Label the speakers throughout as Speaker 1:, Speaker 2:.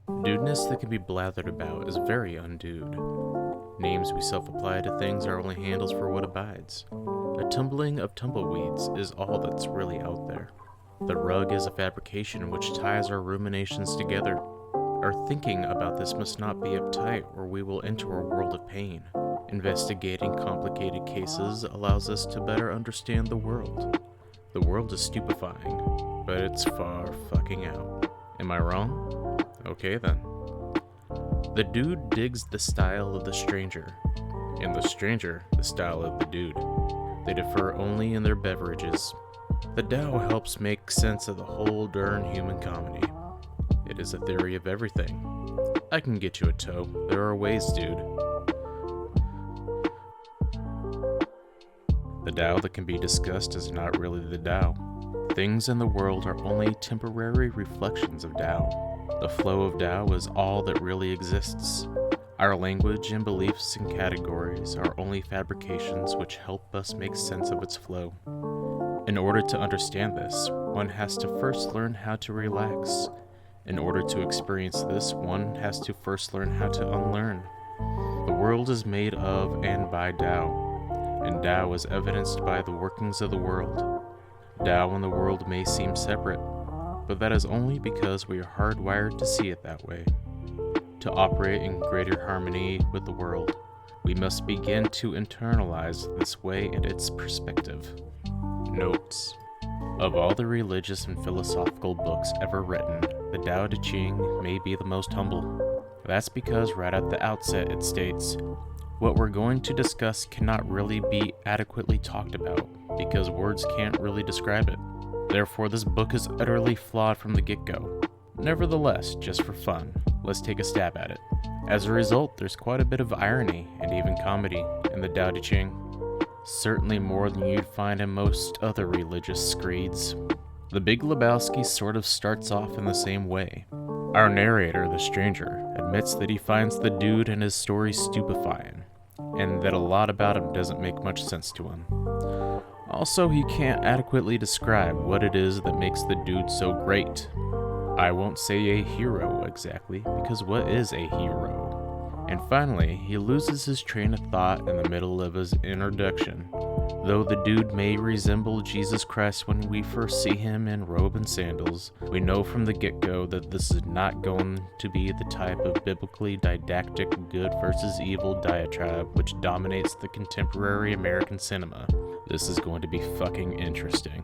Speaker 1: Dudeness that can be blathered about is very undude. Names we self-apply to things are only handles for what abides. A tumbling of tumbleweeds is all that's really out there. The rug is a fabrication which ties our ruminations together. Our thinking about this must not be uptight, or we will enter a world of pain. Investigating complicated cases allows us to better understand the world. The world is stupefying, but it's far fucking out. Am I wrong? Okay then. The dude digs the style of the stranger, and the stranger the style of the dude. They differ only in their beverages. The Tao helps make sense of the whole darn human comedy. It is a theory of everything. I can get you a toe. There are ways, dude. The Tao that can be discussed is not really the Tao. Things in the world are only temporary reflections of Tao. The flow of Tao is all that really exists. Our language and beliefs and categories are only fabrications which help us make sense of its flow. In order to understand this, one has to first learn how to relax. In order to experience this, one has to first learn how to unlearn. The world is made of and by Tao, and Tao is evidenced by the workings of the world. Tao and the world may seem separate, but that is only because we are hardwired to see it that way. To operate in greater harmony with the world, we must begin to internalize this way and its perspective. Notes. Of all the religious and philosophical books ever written, the Tao Te Ching may be the most humble. That's because right at the outset it states, what we're going to discuss cannot really be adequately talked about, because words can't really describe it. Therefore, this book is utterly flawed from the get-go. Nevertheless, just for fun, let's take a stab at it. As a result, there's quite a bit of irony and even comedy in the Tao Te Ching. Certainly more than you'd find in most other religious screeds. The Big Lebowski sort of starts off in the same way. Our narrator, the stranger, admits that he finds the dude and his story stupefying, and that a lot about him doesn't make much sense to him. Also, he can't adequately describe what it is that makes the dude so great. I won't say a hero exactly, because what is a hero? And finally, he loses his train of thought in the middle of his introduction. Though the dude may resemble Jesus Christ when we first see him in robe and sandals, we know from the get-go that this is not going to be the type of biblically didactic good versus evil diatribe which dominates the contemporary American cinema. This is going to be fucking interesting.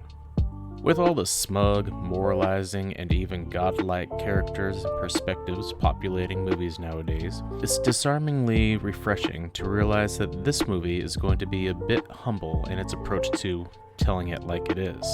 Speaker 1: With all the smug, moralizing, and even godlike characters and perspectives populating movies nowadays, it's disarmingly refreshing to realize that this movie is going to be a bit humble in its approach to telling it like it is.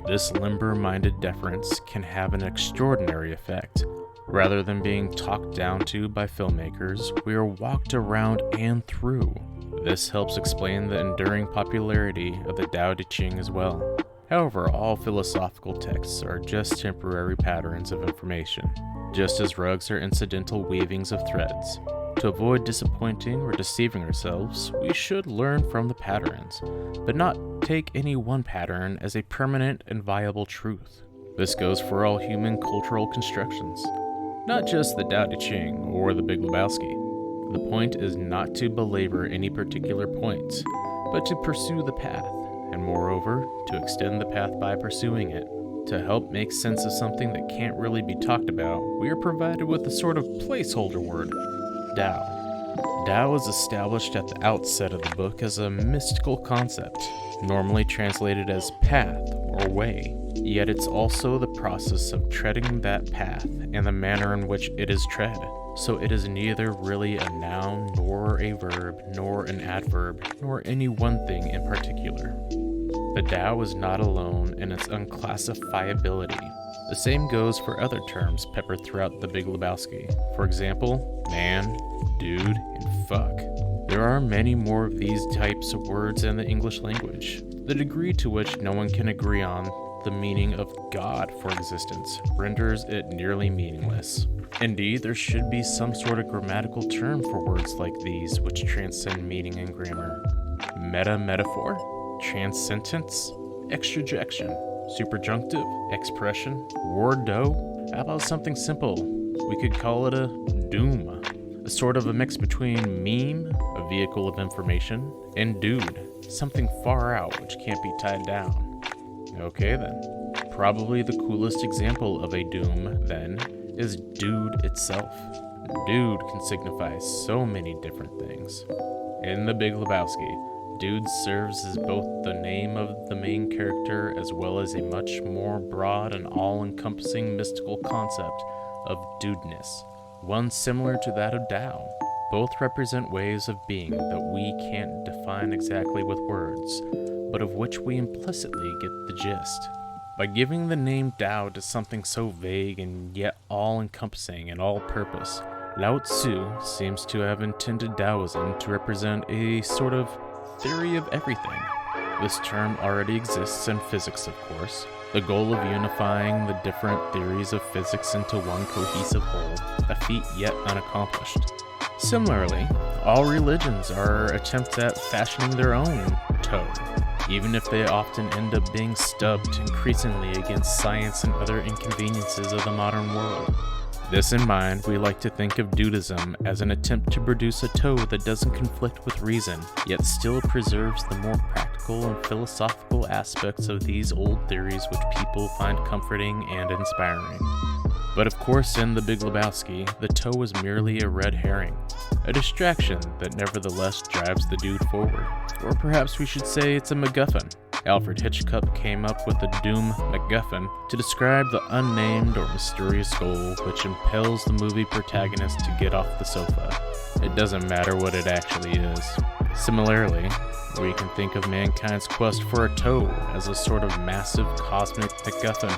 Speaker 1: This limber-minded deference can have an extraordinary effect. Rather than being talked down to by filmmakers, we are walked around and through. This helps explain the enduring popularity of the Tao Te Ching as well. However, all philosophical texts are just temporary patterns of information, just as rugs are incidental weavings of threads. To avoid disappointing or deceiving ourselves, we should learn from the patterns, but not take any one pattern as a permanent and viable truth. This goes for all human cultural constructions, not just the Tao Te Ching or the Big Lebowski. The point is not to belabor any particular points, but to pursue the path, and moreover, to extend the path by pursuing it. To help make sense of something that can't really be talked about, we are provided with a sort of placeholder word, Tao. Tao is established at the outset of the book as a mystical concept, normally translated as path or way, yet it's also the process of treading that path and the manner in which it is tread. So it is neither really a noun, nor a verb, nor an adverb, nor any one thing in particular. The Tao is not alone in its unclassifiability. The same goes for other terms peppered throughout the Big Lebowski. For example, man, dude, and fuck. There are many more of these types of words in the English language. The degree to which no one can agree on the meaning of God for existence renders it nearly meaningless. Indeed, there should be some sort of grammatical term for words like these which transcend meaning and grammar. Metaphor, transcendence, extrajection, superjunctive, expression, word dough. How about something simple? We could call it a doom, a sort of a mix between meme, a vehicle of information, and dude, something far out which can't be tied down. Okay then. Probably the coolest example of a doom, then, is dude itself. Dude can signify so many different things. In The Big Lebowski, dude serves as both the name of the main character as well as a much more broad and all-encompassing mystical concept of dudeness, one similar to that of Tao. Both represent ways of being that we can't define exactly with words, but of which we implicitly get the gist. By giving the name Tao to something so vague and yet all-encompassing and all-purpose, Lao Tzu seems to have intended Taoism to represent a sort of theory of everything. This term already exists in physics, of course, the goal of unifying the different theories of physics into one cohesive whole, a feat yet unaccomplished. Similarly, all religions are attempts at fashioning their own Tao, even if they often end up being stubbed increasingly against science and other inconveniences of the modern world. This in mind, we like to think of Dudism as an attempt to produce a Tao that doesn't conflict with reason, yet still preserves the more practical and philosophical aspects of these old theories which people find comforting and inspiring. But of course, in The Big Lebowski, the Tao is merely a red herring, a distraction that nevertheless drives the dude forward. Or perhaps we should say it's a MacGuffin. Alfred Hitchcock came up with the Doom MacGuffin to describe the unnamed or mysterious goal which impels the movie protagonist to get off the sofa. It doesn't matter what it actually is. Similarly, we can think of mankind's quest for a Tao as a sort of massive cosmic MacGuffin.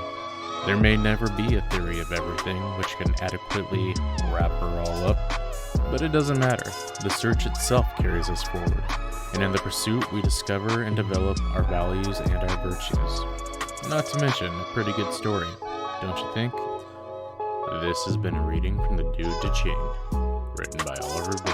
Speaker 1: There may never be a theory of everything which can adequately wrap her all up, but it doesn't matter. The search itself carries us forward, and in the pursuit we discover and develop our values and our virtues. Not to mention a pretty good story, don't you think? This has been a reading from the Dude De Ching, written by Oliver B.